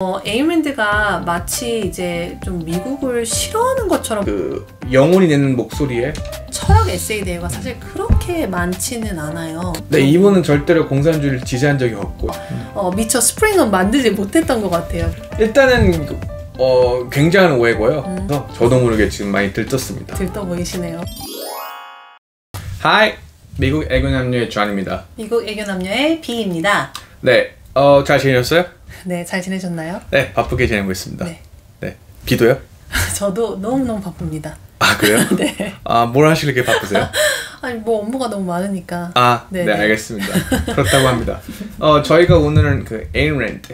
에임랜드가 마치 이제 좀 미국을 싫어하는 것처럼 그 영혼이 내는 목소리에 철학 에세이 대회가 사실 그렇게 많지는 않아요. 네, 이분은 절대로 공산주의를 지지한 적이 없고 미처 스프링은 만들지 못했던 것 같아요. 일단은 굉장한 오해고요. 그래서 저도 모르게 지금 많이 들떴습니다. 들떠 보이시네요. 하이! 미국 애교남녀의 존입니다. 미국 애교남녀의 비입니다. 네, 잘 지내셨어요? 네, 잘 지내셨나요? 네, 바쁘게 지내고 있습니다. 네. 네. 비도요? 저도 너무너무 바쁩니다. 아, 그래요? 네. 아, 뭘 하시길래 바쁘세요? 아니 뭐 업무가 너무 많으니까. 네, 알겠습니다. 그렇다고 합니다. 저희가 오늘은 그 에임랜드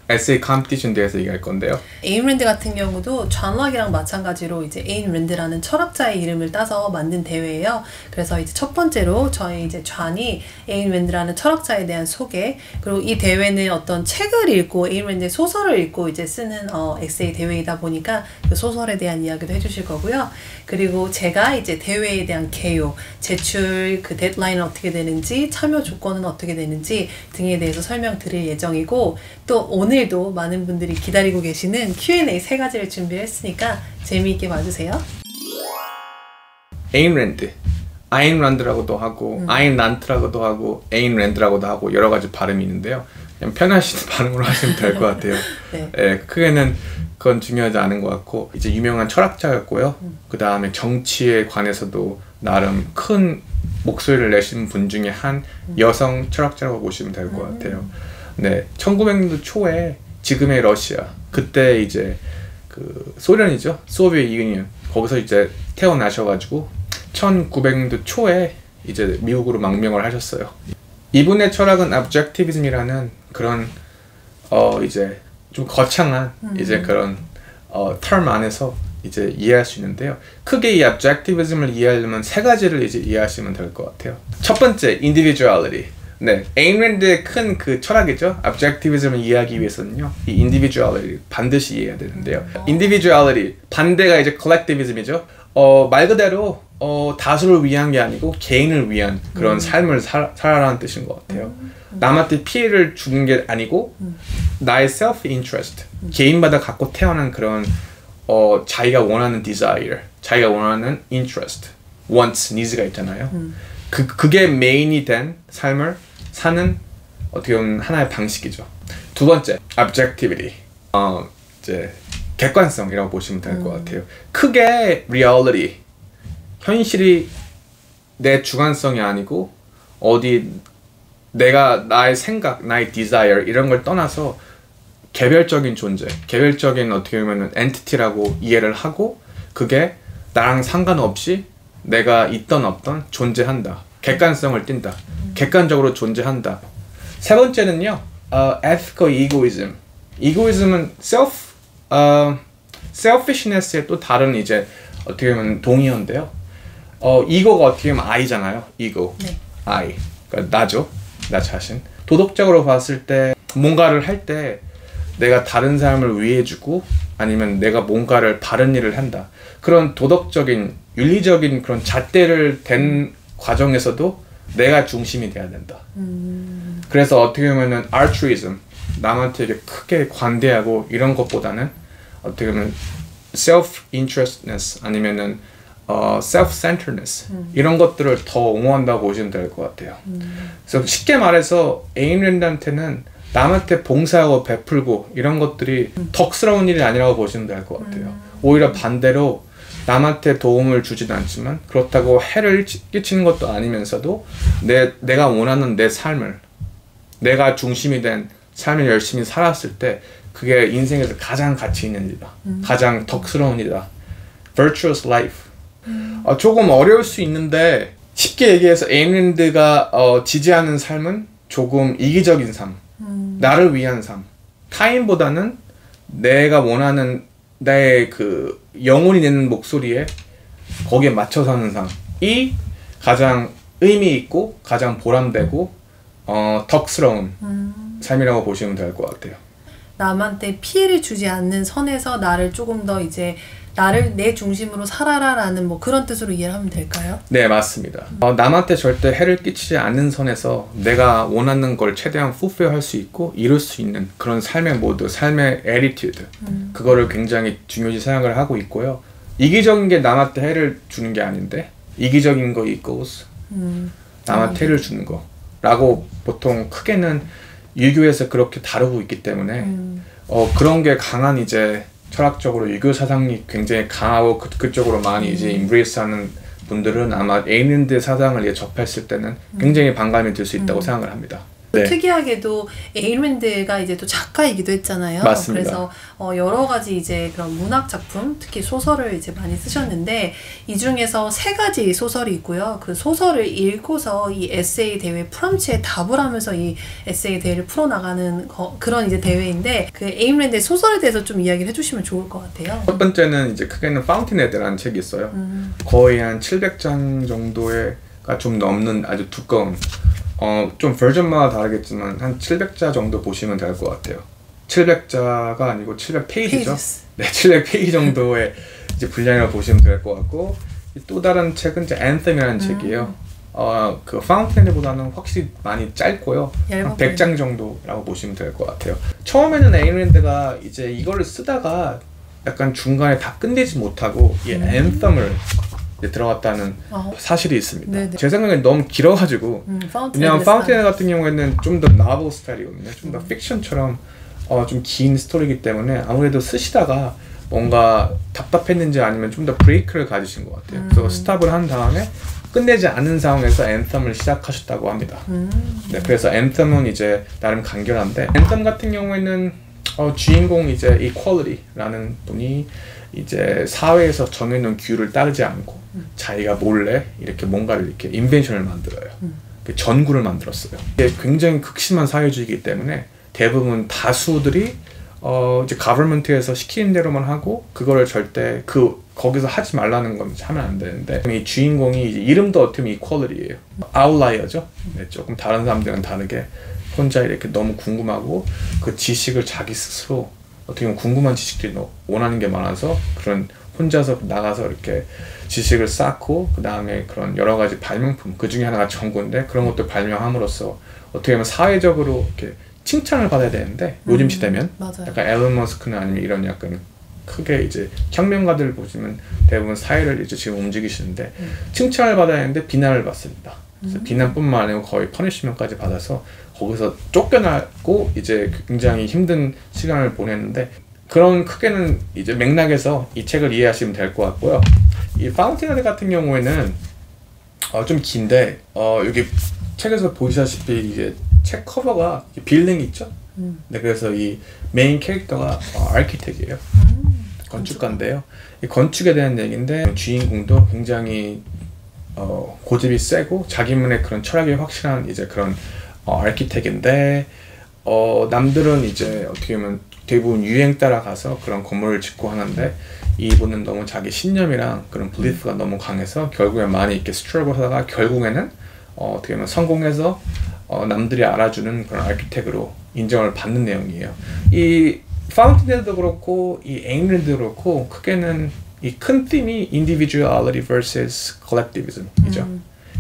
에세이 컴피티션 대해서 얘기할 건데요. 에임랜드 같은 경우도 존 락이랑 마찬가지로 이제 에임랜드라는 철학자의 이름을 따서 만든 대회예요. 그래서 이제 첫 번째로 저희 이제 존이 에임랜드라는 철학자에 대한 소개, 그리고 이 대회는 어떤 책을 읽고 에임랜드의 소설을 읽고 이제 쓰는 에세이 대회이다 보니까 그 소설에 대한 이야기도 해주실 거고요. 그리고 제가 이제 대회에 대한 개요, 제출 그 데드라인은 어떻게 되는지, 참여 조건은 어떻게 되는지 등에 대해서 설명드릴 예정이고, 또 오늘도 많은 분들이 기다리고 계시는 Q&A 3가지를 준비했으니까 재미있게 봐주세요. 에임랜드, 아인란드라고도 하고 아인란트라고도 하고 에임랜드라고도 하고 여러 가지 발음이 있는데요. 그냥 편하신 발음으로 하시면 될 것 같아요. 네. 네, 크게는 그건 중요하지 않은 것 같고, 이제 유명한 철학자였고요. 그 다음에 정치에 관해서도 나름 큰 목소리를 내신 분 중에 한 여성 철학자라고 보시면 될 것 같아요. 네, 1900년도 초에 지금의 러시아, 그때 이제 그 소련이죠, 소비에트 유니언, 거기서 이제 태어나셔가지고 1900년도 초에 이제 미국으로 망명을 하셨어요. 이분의 철학은 objectivism이라는 그런 이제 좀 거창한 이제 그런 term 안에서 이제 이해할 수 있는데요. 크게 이 objectivism을 이해하려면 3가지를 이제 이해하시면 될 것 같아요. 첫 번째, individuality. 네, 에임랜드의 큰 그 철학이죠. objectivism을 이해하기 위해서는요, 이 individuality 반드시 이해해야 되는데요. individuality 반대가 이제 collectivism이죠. 말 그대로 다수를 위한 게 아니고 개인을 위한 그런 삶을 살아라는 뜻인 것 같아요. 남한테 피해를 주는 게 아니고 나의 self-interest, 개인마다 갖고 태어난 그런 자기가 원하는 desire, 자기가 원하는 interest, wants, needs가 있잖아요. 그게 메인이 된 삶을 사는 어떻게 보면 하나의 방식이죠. 두 번째, objectivity. 이제 객관성이라고 보시면 될 것 같아요. 크게 reality, 현실이 내 주관성이 아니고 어디 내가 나의 생각, 나의 desire 이런 걸 떠나서 개별적인 존재, 개별적인 어떻게 보면 entity라고 이해를 하고, 그게 나랑 상관없이 내가 있던 없던 존재한다. 객관성을 띈다. 객관적으로 존재한다. 세 번째는요, ethical egoism. egoism은 selfishness의 또 다른 이제 어떻게 보면 동의어인데요. ego가 어떻게 보면 I잖아요. ego. 네. I. 그러니까 나죠. 나 자신. 도덕적으로 봤을 때 뭔가를 할 때 내가 다른 사람을 위해주고 아니면 내가 뭔가를 바른 일을 한다. 그런 도덕적인, 윤리적인 그런 잣대를 댄 과정에서도 내가 중심이 돼야 된다. 그래서 어떻게 보면은 altruism, 남한테 이렇게 크게 관대하고 이런 것보다는 어떻게 보면 self-interestness 아니면은 self-centeredness 이런 것들을 더 옹호한다고 보시면 될 것 같아요. 그래서 쉽게 말해서 에임랜드한테는 남한테 봉사하고 베풀고 이런 것들이 덕스러운 일이 아니라고 보시면 될 것 같아요. 오히려 반대로 남한테 도움을 주지도 않지만 그렇다고 해를 끼치는 것도 아니면서도 내가 원하는 내 삶을, 내가 중심이 된 삶을 열심히 살았을 때 그게 인생에서 가장 가치 있는 일이다. 가장 덕스러운 일이다. Virtuous life. 조금 어려울 수 있는데 쉽게 얘기해서 에임랜드가 지지하는 삶은 조금 이기적인 삶, 나를 위한 삶, 타인보다는 내가 원하는 내 그 영혼이 내는 목소리에 거기에 맞춰서 하는 삶이 가장 의미 있고 가장 보람되고 덕스러운 삶이라고 보시면 될 것 같아요. 남한테 피해를 주지 않는 선에서 나를 조금 더 이제 나를 내 중심으로 살아라라는 뭐 그런 뜻으로 이해를 하면 될까요? 네, 맞습니다. 남한테 절대 해를 끼치지 않는 선에서 내가 원하는 걸 최대한 fulfill 할 수 있고 이룰 수 있는 그런 삶의 모드, 삶의 attitude 그거를 굉장히 중요시 생각을 하고 있고요. 이기적인 게 남한테 해를 주는 게 아닌데 이기적인 거 equals 남한테 해를 주는 거 라고 보통 크게는 유교에서 그렇게 다루고 있기 때문에 그런 게 강한 이제 철학적으로 유교 사상이 굉장히 강하고 그쪽으로 많이 이제 embrace하는 분들은 아마 에인랜드 사상을 이제 접했을 때는 굉장히 반감이 들 수 있다고 생각을 합니다. 네. 특이하게도 에인랜드가 이제 또 작가이기도 했잖아요. 맞습니다. 그래서 여러 가지 이제 그런 문학 작품, 특히 소설을 이제 많이 쓰셨는데 이 중에서 3가지 소설이 있고요. 그 소설을 읽고서 이 에세이 대회 프럼치에 답을 하면서 이 에세이 대회를 풀어나가는 그런 이제 대회인데 그 에인랜드의 소설에 대해서 좀 이야기를 해주시면 좋을 것 같아요. 첫 번째는 이제 크게는 파운틴헤드라는 책이 있어요. 거의 한 700장 정도가 좀 넘는 아주 두꺼운 좀 버전마다 다르겠지만 한 700자 정도 보시면 될 것 같아요. 700자가 아니고 700페이지죠. 네, 700페이지 정도의 이제 분량이라고 보시면 될 것 같고 또 다른 책은 이제 Anthem이라는 책이에요. 그 파운틴헤드보다는 확실히 많이 짧고요. 한 100장 정도라고 보시면 될 것 같아요. 처음에는 에인랜드가 이제 이거를 쓰다가 약간 중간에 다 끝내지 못하고 이 Anthem을 들어갔다는 사실이 있습니다. 네네. 제 생각엔 너무 길어가지고 왜냐면 파운틴헤드 같은 경우에는 좀 더 나벨 스타일이거든요. 좀 더 픽션처럼 좀 긴 스토리이기 때문에 아무래도 쓰시다가 뭔가 답답했는지 아니면 좀 더 브레이크를 가지신 것 같아요. 그래서 스탑을 한 다음에 끝내지 않은 상황에서 앤썸을 시작하셨다고 합니다. 네, 그래서 앤썸은 이제 나름 간결한데 앤썸 같은 경우에는 주인공 이제 이퀄리티라는 분이 이제 사회에서 정해놓은 규율을 따르지 않고 자기가 몰래 이렇게 뭔가를 이렇게 인벤션을 만들어요. 전구를 만들었어요. 이게 굉장히 극심한 사회주의이기 때문에 대부분 다수들이 이제 가버먼트에서 시키는 대로만 하고 그거를 절대 거기서 하지 말라는 건 하면 안 되는데 이 주인공이 이제 이름도 어떻게 보면 이퀄리티예요. 아웃라이어죠. 네, 조금 다른 사람들은 다르게 혼자 이렇게 너무 궁금하고 그 지식을 자기 스스로 어떻게 보면 궁금한 지식들이 원하는 게 많아서 그런 혼자서 나가서 이렇게 지식을 쌓고 그 다음에 그런 여러 가지 발명품 그 중에 하나가 전구인데 그런 것도 발명함으로써 어떻게 보면 사회적으로 이렇게 칭찬을 받아야 되는데 요즘 시대면 약간 앨런 머스크나 아니면 이런 약간 크게 이제 혁명가들 보시면 대부분 사회를 이제 지금 움직이시는데 칭찬을 받아야 하는데 비난을 받습니다. 그래서 비난뿐만 아니고 거의 퍼니시먼트까지 받아서 거기서 쫓겨나고 이제 굉장히 힘든 시간을 보냈는데 그런 크게는 이제 맥락에서 이 책을 이해하시면 될 것 같고요. 이 파운틴헤드 같은 경우에는 좀 긴데 여기 책에서 보시다시피 이게 책 커버가 빌딩이 있죠. 네, 그래서 이 메인 캐릭터가 아키텍이에요. 건축가인데요. 이 건축에 대한 얘기인데 주인공도 굉장히 고집이 세고 자기만의 그런 철학이 확실한 이제 그런 아키텍인데 남들은 이제 어떻게 보면 대부분 유행 따라가서 그런 건물을 짓고 하는데 이분은 너무 자기 신념이랑 그런 belief가 너무 강해서 결국에 많이 이렇게 스트러글 하다가 결국에는 어떻게 보면 성공해서 남들이 알아주는 그런 아키텍으로 인정을 받는 내용이에요. 이 파운틴헤드도 그렇고 이 에인랜드도 그렇고 크게는 이 큰 팀이 individuality versus collectivism이죠.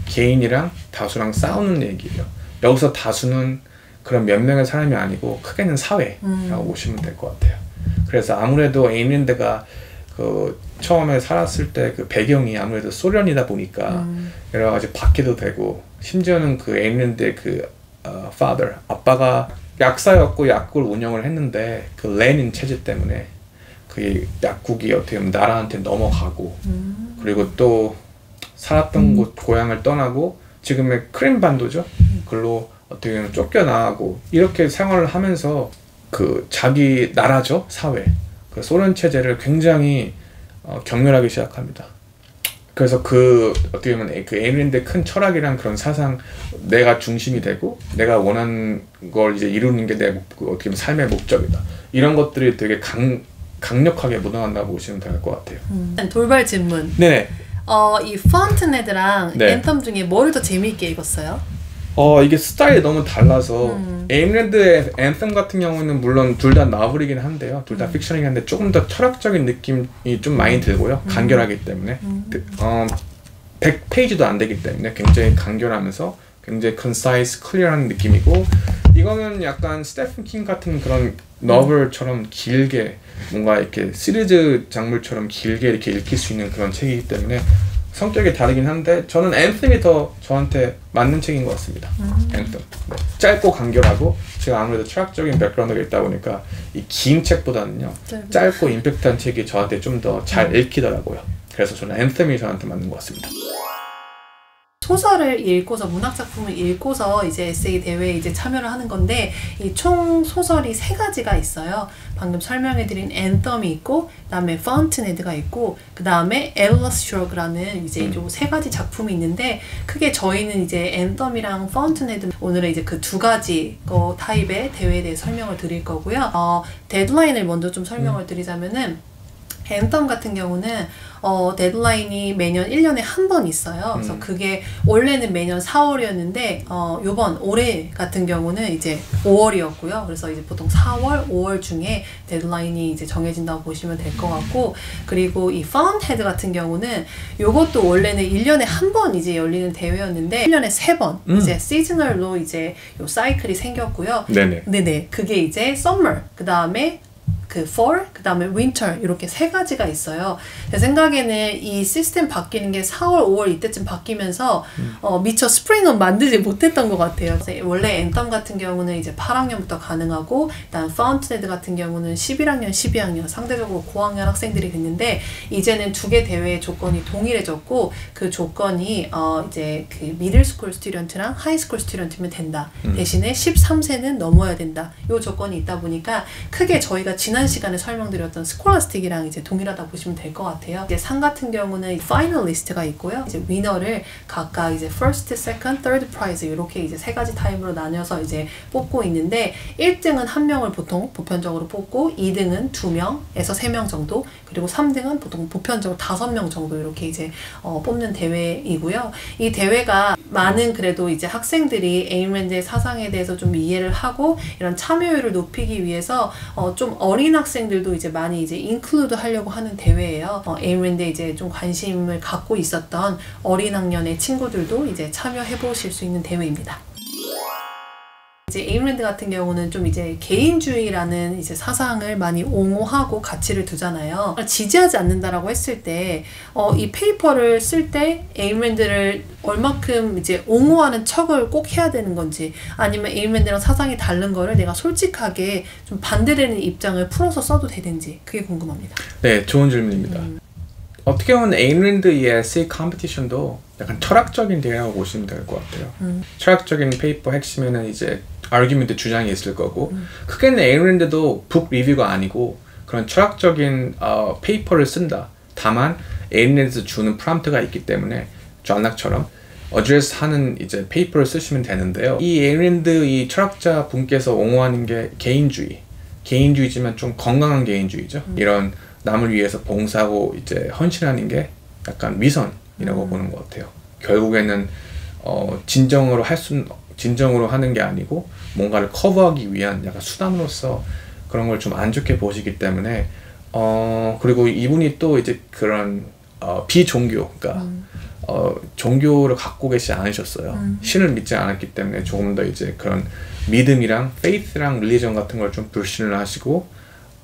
개인이랑 다수랑 싸우는 얘기예요. 여기서 다수는 그런 몇 명의 사람이 아니고 크게는 사회라고 보시면 될 것 같아요. 그래서 아무래도 에인랜드가 그 처음에 살았을 때 그 배경이 아무래도 소련이다 보니까 여러 가지 박해도 되고 심지어는 그 에인랜드의 그 father 아빠가 약사였고 약국을 운영을 했는데 그 레닌 체제 때문에 그 약국이 어떻게 보면 나라한테 넘어가고 그리고 또 살았던 곳 고향을 떠나고 지금의 크림반도죠. 글로 어떻게 보면 쫓겨나고 이렇게 생활을 하면서 그 자기 나라죠 사회 그 소련 체제를 굉장히 경멸하기 시작합니다. 그래서 그 어떻게 보면 그 에인랜드의 큰 철학이란 그런 사상 내가 중심이 되고 내가 원하는 걸 이제 이루는 게 내 어떻게 보면 삶의 목적이다. 이런 것들이 되게 강력하게 묻어난다고 보시면 될 것 같아요. 돌발 질문. 네. 이 파운틴헤드랑 네. 앤텀 중에 뭐를 더 재미있게 읽었어요? 이게 스타일이 너무 달라서 에임랜드의 앤썸 같은 경우는 물론 둘 다 나블이긴 한데요. 둘 다 픽션이긴 한데 조금 더 철학적인 느낌이 좀 많이 들고요. 간결하기 때문에 100페이지도 안 되기 때문에 굉장히 간결하면서 굉장히 concise, clear한 느낌이고 이거는 약간 스테픈 킹 같은 그런 너블처럼 길게 뭔가 이렇게 시리즈 작물처럼 길게 이렇게 읽힐 수 있는 그런 책이기 때문에 성격이 다르긴 한데 저는 앤썸이 더 저한테 맞는 책인 것 같습니다. 앤썸. 네. 짧고 간결하고 제가 아무래도 철학적인 백그라운드가 있다 보니까 이 긴 책보다는요 짧고 임팩트한 책이 저한테 좀 더 잘 읽히더라고요. 그래서 저는 앤썸이 저한테 맞는 것 같습니다. 소설을 읽고서 문학 작품을 읽고서 이제 에세이 대회에 이제 참여를 하는 건데 이 총 소설이 3가지가 있어요. 방금 설명해드린 앤썸이 있고 그다음에 파운틴헤드가 있고 그다음에 엘러스 슈럭이라는 이제 요 3가지 작품이 있는데 크게 저희는 이제 앤썸이랑 파운틴헤드 오늘은 이제 그 2가지 타입의 대회에 대해 설명을 드릴 거고요. 데드라인을 먼저 좀 설명을 드리자면은 앤썸 같은 경우는 데드라인이 매년 1년에 한 번 있어요. 그래서 그게 원래는 매년 4월이었는데 요번 올해 같은 경우는 이제 5월이었고요. 그래서 이제 보통 4월, 5월 중에 데드라인이 이제 정해진다고 보시면 될 것 같고 그리고 이 파운틴헤드 같은 경우는 요것도 원래는 1년에 한 번 이제 열리는 대회였는데 1년에 3번 이제 시즈널로 이제 요 사이클이 생겼고요. 네네. 그게 이제 summer 그다음에 그 fall, 그 다음에 winter 이렇게 3가지가 있어요. 제 생각에는 이 시스템 바뀌는 게 4월, 5월 이때쯤 바뀌면서 미처 스프링은 만들지 못했던 것 같아요. 원래 앤썸 같은 경우는 이제 8학년부터 가능하고 일단 파운틴헤드 같은 경우는 11학년, 12학년 상대적으로 고학년 학생들이 됐는데 이제는 2개 대회의 조건이 동일해졌고 그 조건이 이제 그 미들스쿨 스튜던트랑 하이스쿨 스튜던트면 된다. 대신에 13세는 넘어야 된다. 이 조건이 있다 보니까 크게 저희가 지난 시간에 설명드렸던 스콜라스틱이랑 이제 동일하다 보시면 될 것 같아요. 이제 상 같은 경우는 파이널리스트가 있고요. 이제 위너를 각각 이제 first, second, third prize 이렇게 이제 3가지 타입으로 나뉘어서 이제 뽑고 있는데 1등은 1명을 보통 보편적으로 뽑고 2등은 2명에서 3명 정도 그리고 3등은 보통 보편적으로 5명 정도 이렇게 이제 뽑는 대회이고요. 이 대회가 많은 그래도 이제 학생들이 에임랜드의 사상에 대해서 좀 이해를 하고 이런 참여율을 높이기 위해서 좀 어린 학생들도 이제 많이 이제 인클루드 하려고 하는 대회예요. 에임랜드에 이제 좀 관심을 갖고 있었던 어린 학년의 친구들도 이제 참여해 보실 수 있는 대회입니다. 이제 에임랜드 같은 경우는 좀 이제 개인주의라는 이제 사상을 많이 옹호하고 가치를 두잖아요. 지지하지 않는다라고 했을 때, 이 페이퍼를 쓸 때 에임랜드를 얼마큼 이제 옹호하는 척을 꼭 해야 되는 건지, 아니면 에임랜드랑 사상이 다른 거를 내가 솔직하게 좀 반대되는 입장을 풀어서 써도 되는지, 그게 궁금합니다. 네, 좋은 질문입니다. 어떻게 보면 에임랜드 이 에세이 컴피티션도 약간 철학적인 대회라고 보시면 될 것 같아요. 철학적인 페이퍼 핵심에는 이제 아규먼트 주장이 있을 거고 크게는 에임랜드도 북 리뷰가 아니고 그런 철학적인 페이퍼를 쓴다. 다만 에임랜드에서 주는 프롬프트가 있기 때문에 존락처럼 어드레스 하는 이제 페이퍼를 쓰시면 되는데요. 이 에임랜드 이 철학자 분께서 옹호하는 게 개인주의지만 좀 건강한 개인주의죠. 이런 남을 위해서 봉사하고 이제 헌신하는 게 약간 위선이라고 보는 것 같아요. 결국에는 진정으로 하는 게 아니고 뭔가를 커버하기 위한 약간 수단으로서 그런 걸 좀 안 좋게 보시기 때문에 그리고 이분이 또 이제 그런 비종교, 그러니까 종교를 갖고 계시지 않으셨어요. 신을 믿지 않았기 때문에 조금 더 이제 그런 믿음이랑 faith랑 religion 같은 걸 좀 불신을 하시고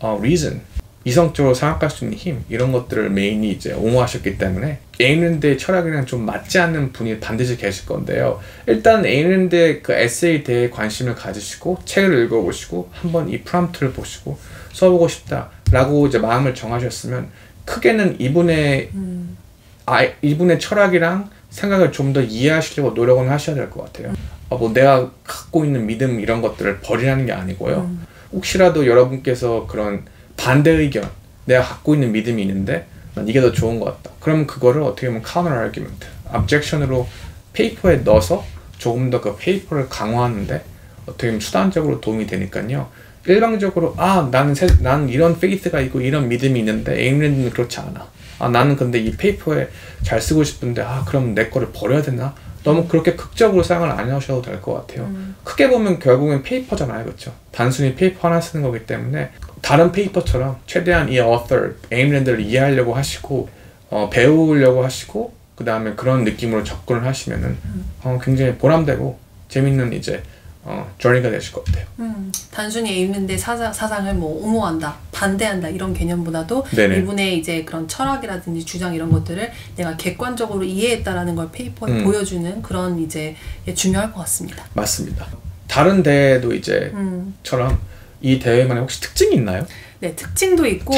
reason 이성적으로 생각할 수 있는 힘 이런 것들을 메인이 이제 옹호하셨기 때문에 에임랜드의 철학이랑 좀 맞지 않는 분이 반드시 계실 건데요. 일단 에임랜드의 그 에세이에 대해 관심을 가지시고 책을 읽어보시고 한번 이 프롬프트를 보시고 써보고 싶다라고 이제 마음을 정하셨으면 크게는 이분의 철학이랑 생각을 좀 더 이해하시려고 노력은 하셔야 될 것 같아요. 뭐 내가 갖고 있는 믿음 이런 것들을 버리라는 게 아니고요. 혹시라도 여러분께서 그런 반대 의견, 내가 갖고 있는 믿음이 있는데 난 이게 더 좋은 것 같다. 그럼 그거를 어떻게 보면 counter argument, objection으로 페이퍼에 넣어서 조금 더 그 페이퍼를 강화하는데 어떻게 보면 수단적으로 도움이 되니까요. 일방적으로 나는 이런 faith가 있고 이런 믿음이 있는데 에임랜드는 그렇지 않아. 나는 근데 이 페이퍼에 잘 쓰고 싶은데 그럼 내 거를 버려야 되나? 너무 그렇게 극적으로 사용을 안 하셔도 될 것 같아요. 크게 보면 결국엔 페이퍼잖아요, 그렇죠? 단순히 페이퍼 하나 쓰는 거기 때문에 다른 페이퍼처럼 최대한 이 author, 에임랜드를 이해하려고 하시고 배우려고 하시고 그 다음에 그런 느낌으로 접근을 하시면은 굉장히 보람되고 재밌는 이제 journey가 되실 것 같아요. 단순히 에임랜드의 사상을 뭐 옹호한다, 반대한다 이런 개념보다도 네네. 이분의 이제 그런 철학이라든지 주장 이런 것들을 내가 객관적으로 이해했다라는 걸 페이퍼에 보여주는 그런 이제 중요할 것 같습니다. 맞습니다. 다른 대회도 이제 처럼 이 대회만의 혹시 특징이 있나요? 네, 특징도 있고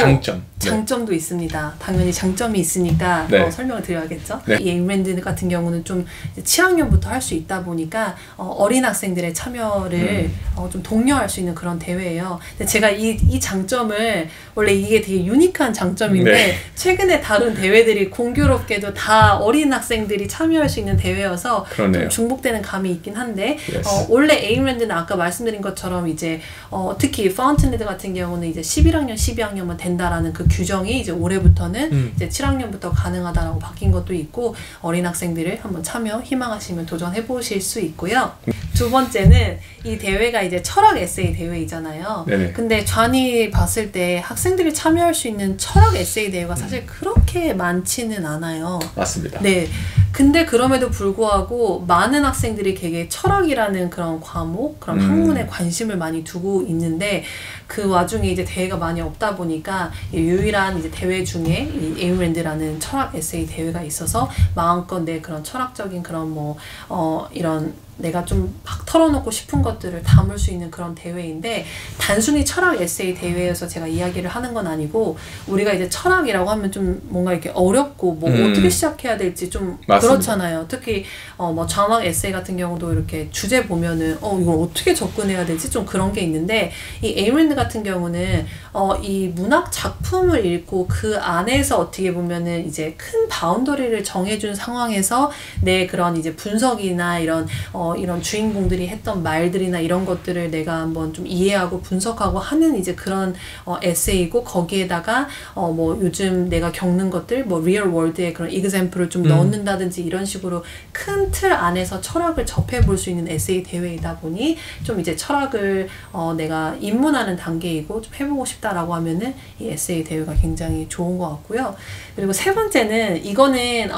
장점도 있습니다. 당연히 장점이 있으니까 설명을 드려야겠죠. 이 에임랜드 같은 경우는 좀 7학년부터 할 수 있다 보니까 어린 학생들의 참여를 좀 독려할 수 있는 그런 대회예요. 근데 제가 이 장점을 원래 이게 되게 유니크한 장점인데 최근에 다룬 대회들이 공교롭게도 다 어린 학생들이 참여할 수 있는 대회여서 좀 중복되는 감이 있긴 한데 원래 에임랜드는 아까 말씀드린 것처럼 이제 특히 파운틴헤드 같은 경우는 이제 11학년, 12학년만 된다라는 그 규정이 이제 올해부터는 이제 7학년부터 가능하다라고 바뀐 것도 있고 어린 학생들을 한번 참여 희망하시면 도전해 보실 수 있고요. 두 번째는 이 대회가 이제 철학 에세이 대회이잖아요. 네네. 근데 좌니 봤을 때 학생들이 참여할 수 있는 철학 에세이 대회가 사실 그렇게 많지는 않아요. 맞습니다. 네. 근데 그럼에도 불구하고 많은 학생들이 되게 철학이라는 그런 과목, 그런 학문에 관심을 많이 두고 있는데 그 와중에 이제 대회가 많이 없다 보니까 유일한 이제 대회 중에 이 에임랜드라는 철학 에세이 대회가 있어서 마음껏 내 그런 철학적인 그런 이런 내가 좀 막 털어놓고 싶은 것들을 담을 수 있는 그런 대회인데 단순히 철학 에세이 대회에서 제가 이야기를 하는 건 아니고 우리가 이제 철학이라고 하면 좀 뭔가 이렇게 어렵고 뭐 어떻게 시작해야 될지 좀 맞습니다. 그렇잖아요. 특히 뭐 장학 에세이 같은 경우도 이렇게 주제 보면은 이걸 어떻게 접근해야 되지 좀 그런 게 있는데 이 에임랜드 같은 경우는 이 문학 작품을 읽고 그 안에서 어떻게 보면은 이제 큰 바운더리를 정해준 상황에서 내 그런 이제 분석이나 이런 주인공들이 했던 말들이나 이런 것들을 내가 한번 좀 이해하고 분석하고 하는 이제 그런 에세이고 거기에다가 뭐 요즘 내가 겪는 것들 뭐 리얼 월드의 그런 example을 좀 넣는다든지 이런 식으로 큰 틀 안에서 철학을 접해 볼 수 있는 에세이 대회이다 보니 좀 이제 철학을 내가 입문하는 단계이고 좀 해보고 싶다라고 하면은 이 에세이 대회가 굉장히 좋은 것 같고요. 그리고 세 번째는 이거는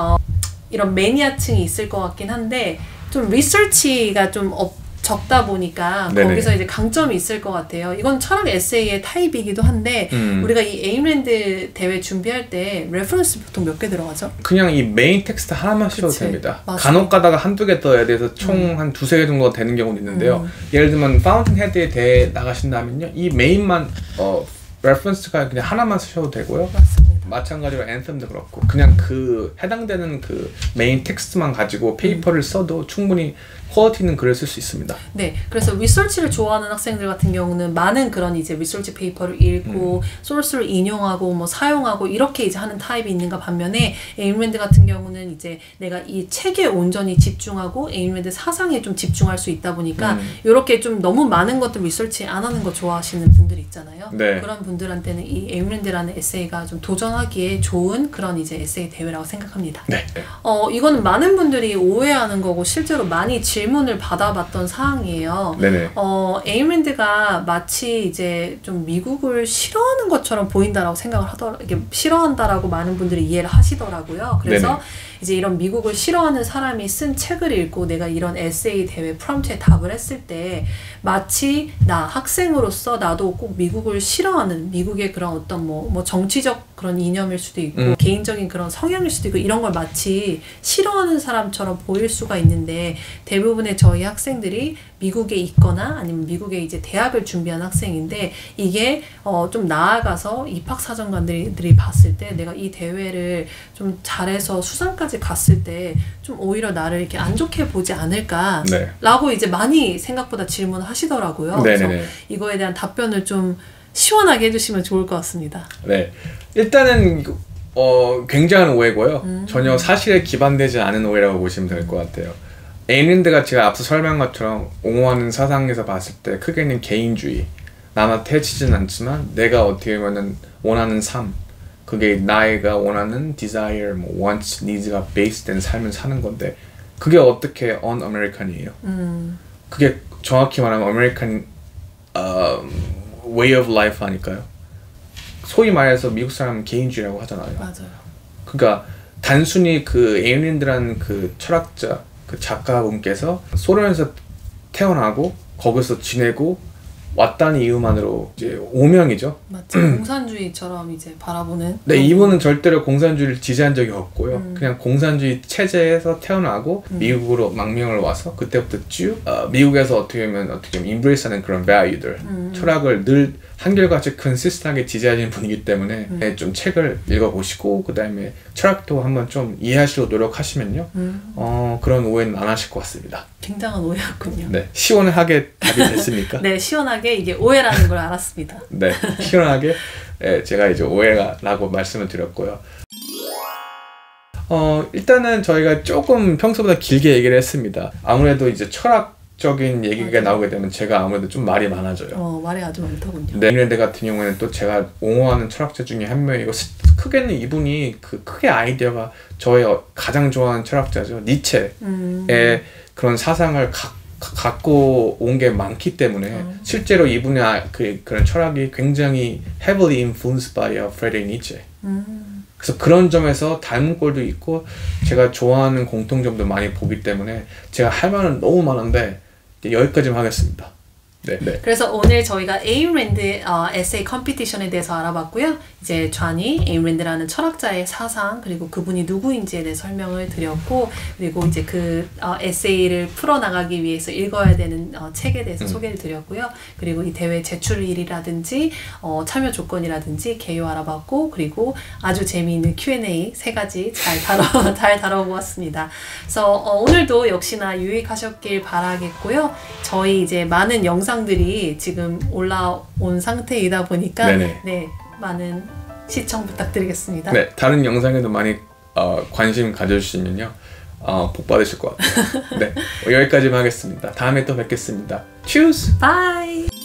이런 매니아층이 있을 것 같긴 한데 좀 리서치가 좀 적다 보니까 네네. 거기서 이제 강점이 있을 것 같아요. 이건 철학 에세이의 타입이기도 한데 우리가 이 에임랜드 대회 준비할 때 레퍼런스 보통 몇 개 들어가죠? 그냥 이 메인 텍스트 하나만 쓰셔도 됩니다. 맞아. 간혹 가다가 한두 개 떠야 돼서 총 한 두세 개 정도 되는 경우도 있는데요. 예를 들면 파운틴헤드에 대회 나가신다면요. 이 메인만 레퍼런스가 그냥 하나만 쓰셔도 되고요. 맞습니다. 마찬가지로 앤썸도 그렇고 그냥 그 해당되는 그 메인 텍스트만 가지고 페이퍼를 써도 충분히 퀄리티 있는 글을 쓸 수 있습니다. 네, 그래서 리서치를 좋아하는 학생들 같은 경우는 많은 그런 이제 리서치 페이퍼를 읽고 소스를 인용하고 뭐 사용하고 이렇게 이제 하는 타입이 있는가 반면에 에임랜드 같은 경우는 이제 내가 이 책에 온전히 집중하고 에임랜드 사상에 좀 집중할 수 있다 보니까 이렇게 좀 너무 많은 것들 리서치 안 하는 거 좋아하시는 분들 있잖아요. 네. 그런 분들한테는 이 에임랜드라는 에세이가 좀 도전하기에 좋은 그런 이제 에세이 대회라고 생각합니다. 네. 이거는 많은 분들이 오해하는 거고 실제로 많이 질문을 받아봤던 사항이에요. 네네. 에임랜드가 마치 이제 좀 미국을 싫어하는 것처럼 보인다라고 생각을 이게 싫어한다라고 많은 분들이 이해를 하시더라고요. 그래서 네네. 이제 이런 미국을 싫어하는 사람이 쓴 책을 읽고 내가 이런 에세이 대회 프롬프트에 답을 했을 때 마치 나 학생으로서 나도 꼭 미국을 싫어하는 미국의 그런 어떤 뭐 정치적 그런 이념일 수도 있고 개인적인 그런 성향일 수도 있고 이런 걸 마치 싫어하는 사람처럼 보일 수가 있는데 대부분의 저희 학생들이 미국에 있거나 아니면 미국에 이제 대학을 준비한 학생인데 이게 좀 나아가서 입학사정관들이 봤을 때 내가 이 대회를 좀 잘해서 수상까지 갔을 때 좀 오히려 나를 이렇게 안 좋게 보지 않을까 네. 라고 이제 많이 생각보다 질문을 하시더라고요. 네네네. 그래서 이거에 대한 답변을 좀 시원하게 해주시면 좋을 것 같습니다. 네, 일단은 굉장한 오해고요. 전혀 사실에 기반되지 않은 오해라고 보시면 될 것 같아요. 에임랜드가 제가 앞서 설명한 것처럼 옹호하는 사상에서 봤을 때 크게는 개인주의, 남한테 해치지는 않지만 내가 어떻게 보면 원하는 삶, 그게 나이가 원하는 desire, wants, needs가 베이스된 삶을 사는 건데 그게 어떻게 un-American이에요? 그게 정확히 말하면 American way of life 아닐까요? 소위 말해서 미국 사람은 개인주의라고 하잖아요. 맞아요. 그러니까 단순히 그 에인랜드라는 그 철학자, 그 작가분께서 소련에서 태어나고 거기서 지내고 왔다는 이유만으로 이제 오명이죠. 맞죠. 공산주의처럼 이제 바라보는. 네, 이분은 절대로 공산주의를 지지한 적이 없고요. 그냥 공산주의 체제에서 태어나고 미국으로 망명을 와서 그때부터 쭉 미국에서 어떻게 보면 인브레이스하는 그런 value들, 철학을 늘 한결같이 컨시스트하게 지지하는 분이기 때문에 네, 좀 책을 읽어보시고 그 다음에 철학도 한번 좀 이해하시려고 노력하시면요. 그런 오해는 안 하실 것 같습니다. 굉장한 오해였군요. 네, 시원하게 답이 됐습니까? 네, 시원하게 이게 오해라는 걸 알았습니다. 네, 시원하게 네, 제가 이제 오해라고 말씀을 드렸고요. 일단은 저희가 조금 평소보다 길게 얘기를 했습니다. 아무래도 이제 철학적인 얘기가 맞아요. 나오게 되면 제가 아무래도 좀 말이 많아져요. 말이 아주 많더군요. 네, 에인랜드 같은 경우에는 또 제가 옹호하는 철학자 중에 한 명이고 크게는 이분이 그 크게 아이디어가 저의 가장 좋아하는 철학자죠. 니체의 그런 사상을 갖고 온 게 많기 때문에 실제로 이분의 그런 철학이 굉장히 heavily influenced by Friedrich Nietzsche. 그래서 그런 점에서 닮은 꼴도 있고 제가 좋아하는 공통점도 많이 보기 때문에 제가 할 말은 너무 많은데 여기까지만 하겠습니다. 네. 그래서 오늘 저희가 에인 랜드 에세이 컴피티션에 대해서 알아봤고요. 이제 존이 에인 랜드라는 철학자의 사상 그리고 그분이 누구인지에 대해 설명을 드렸고 그리고 이제 그 에세이를 풀어나가기 위해서 읽어야 되는 책에 대해서 소개를 드렸고요. 그리고 이 대회 제출일이라든지 참여 조건이라든지 개요 알아봤고 그리고 아주 재미있는 Q&A 3가지 잘 다뤄보았습니다. 그래서 오늘도 역시나 유익하셨길 바라겠고요. 저희 이제 많은 영상들이 지금 올라온 상태이다 보니까 네, 많은 시청 부탁드리겠습니다. 네, 다른 영상에도 많이 관심 가져주시면요 복 받으실 것 같아요. 네, 여기까지만 하겠습니다. 다음에 또 뵙겠습니다. Cheers! Bye!